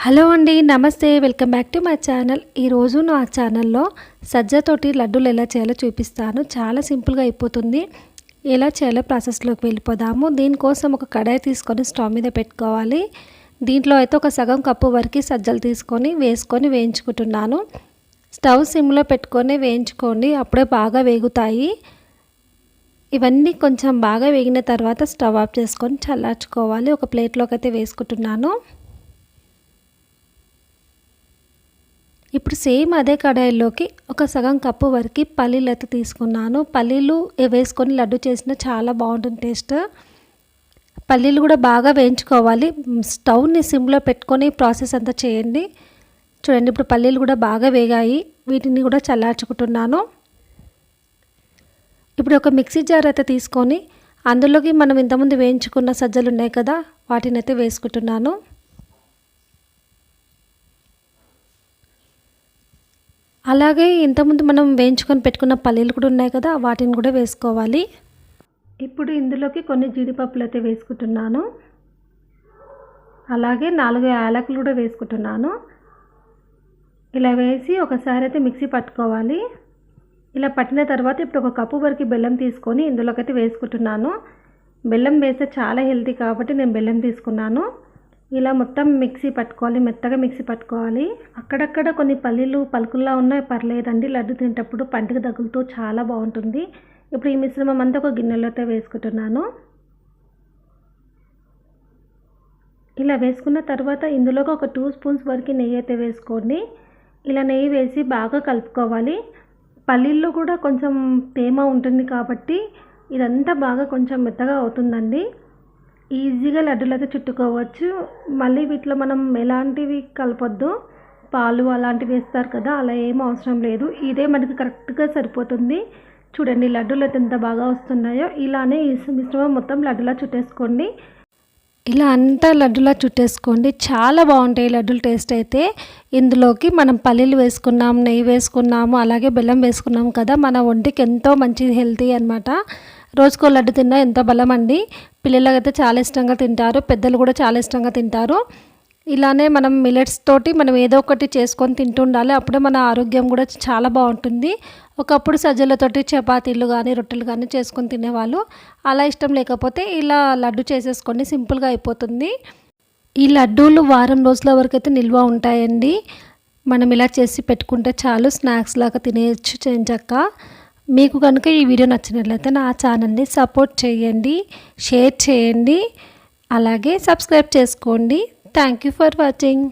Hello అండి, నమస్తే. Welcome back to my channel. ఈరోజు నా ఛానల్లో సజ్జతోటి లడ్డూలు ఎలా చేయాలో చూపిస్తాను. చాలా సింపుల్గా అయిపోతుంది. ఎలా చేయాలో ప్రాసెస్లోకి వెళ్ళిపోదాము. దీనికోసం ఒక కడాయి తీసుకొని స్టవ్ మీద పెట్టుకోవాలి. దీంట్లో అయితే ఒక సగం కప్పు వరకు సజ్జలు తీసుకొని వేయించుకుంటున్నాను. స్టవ్ సిమ్లో పెట్టుకొని వేయించుకోండి, అప్పుడే బాగా వేగుతాయి. ఇవన్నీ కొంచెం బాగా వేగిన తర్వాత స్టవ్ ఆఫ్ చేసుకొని చల్లార్చుకోవాలి. ఒక ప్లేట్లోకి అయితే వేసుకుంటున్నాను. ఇప్పుడు సేమ్ అదే కడాయిలోకి ఒక సగం కప్పు వరకు పల్లీలు అయితే తీసుకున్నాను. పల్లీలు వేసుకొని లడ్డు చేసిన చాలా బాగుంటుంది టేస్ట్. పల్లీలు కూడా బాగా వేయించుకోవాలి. స్టవ్ని సిమ్లో పెట్టుకొని ప్రాసెస్ అంతా చేయండి. చూడండి, ఇప్పుడు పల్లీలు కూడా బాగా వేగాయి. వీటిని కూడా చల్లార్చుకుంటున్నాను. ఇప్పుడు ఒక మిక్సీ జార్ అయితే తీసుకొని అందులోకి మనం ఇంతకుముందు వేయించుకున్న సజ్జలు ఉన్నాయి కదా, వాటిని అయితే వేసుకుంటున్నాను. అలాగే ఇంతకుముందు మనం వేయించుకొని పెట్టుకున్న పల్లీలు కూడా ఉన్నాయి కదా, వాటిని కూడా వేసుకోవాలి. ఇప్పుడు ఇందులోకి కొన్ని జీడిపప్పులు అయితే వేసుకుంటున్నాను. అలాగే 4 యాలకులు కూడా వేసుకుంటున్నాను. ఇలా వేసి ఒకసారి అయితే మిక్సీ పట్టుకోవాలి. ఇలా పట్టిన తర్వాత ఇప్పుడు ఒక కప్పు వరకు బెల్లం తీసుకొని ఇందులోకి అయితే వేసుకుంటున్నాను. బెల్లం వేస్తే చాలా హెల్తీ కాబట్టి నేను బెల్లం తీసుకున్నాను. ఇలా మొత్తం మిక్సీ పట్టుకోవాలి, మెత్తగా మిక్సీ పట్టుకోవాలి. అక్కడక్కడ కొన్ని పల్లీలు పలుకుల్లా ఉన్నాయి, పర్లేదండి. లడ్డు తినేటప్పుడు పంటికి తగులుతూ చాలా బాగుంటుంది. ఇప్పుడు ఈ మిశ్రమం అంతా ఒక గిన్నెలో అయితే వేసుకుంటున్నాను. ఇలా వేసుకున్న తర్వాత ఇందులోకి ఒక 2 స్పూన్స్ వరకు నెయ్యి అయితే వేసుకోండి. ఇలా నెయ్యి వేసి బాగా కలుపుకోవాలి. పల్లీల్లో కూడా కొంచెం తేమ ఉంటుంది కాబట్టి ఇదంతా బాగా కొంచెం మెత్తగా అవుతుందండి. ఈజీగా లడ్డూలు అయితే చుట్టుకోవచ్చు. మళ్ళీ వీటిలో మనం ఎలాంటివి కలపొద్దు. పాలు అలాంటివి వేస్తారు కదా, అలా ఏం అవసరం లేదు. ఇదే మనకి కరెక్ట్గా సరిపోతుంది. చూడండి, లడ్డూలు అయితే ఎంత బాగా వస్తున్నాయో. ఇలానే ఈ మిశ్రమం మొత్తం లడ్డులా చుట్టేసుకోండి. ఇలా అంతా లడ్డులా చుట్టేసుకోండి. చాలా బాగుంటాయి లడ్డూలు టేస్ట్ అయితే. ఇందులోకి మనం పల్లీలు వేసుకున్నాం, నెయ్యి వేసుకున్నాము, అలాగే బెల్లం వేసుకున్నాం కదా, మన ఒంటికి ఎంతో మంచిది, హెల్తీ అనమాట. రోజుకో లడ్డు తిన్నా ఎంతో బలం అండి. పిల్లలకైతే చాలా ఇష్టంగా తింటారు, పెద్దలు కూడా చాలా ఇష్టంగా తింటారు. ఇలానే మనం మిల్లెట్స్ తోటి మనం ఏదో ఒకటి చేసుకొని తింటుండాలి. అప్పుడే మన ఆరోగ్యం కూడా చాలా బాగుంటుంది. ఒకప్పుడు సజ్జలతోటి చపాతీలు కానీ రొట్టెలు కానీ చేసుకొని తినేవాళ్ళు. అలా ఇష్టం లేకపోతే ఇలా లడ్డు చేసేసుకోండి, సింపుల్గా అయిపోతుంది. ఈ లడ్డూలు వారం రోజుల వరకు అయితే నిల్వ ఉంటాయండి. మనం ఇలా చేసి పెట్టుకుంటే చాలు, స్నాక్స్ లాగా తినేయచ్చు చంచక్క. మీకు కనుక ఈ వీడియో నచ్చినట్లయితే నా ఛానల్ని సపోర్ట్ చేయండి, షేర్ చేయండి, అలాగే సబ్స్క్రైబ్ చేసుకోండి. Thank you for watching.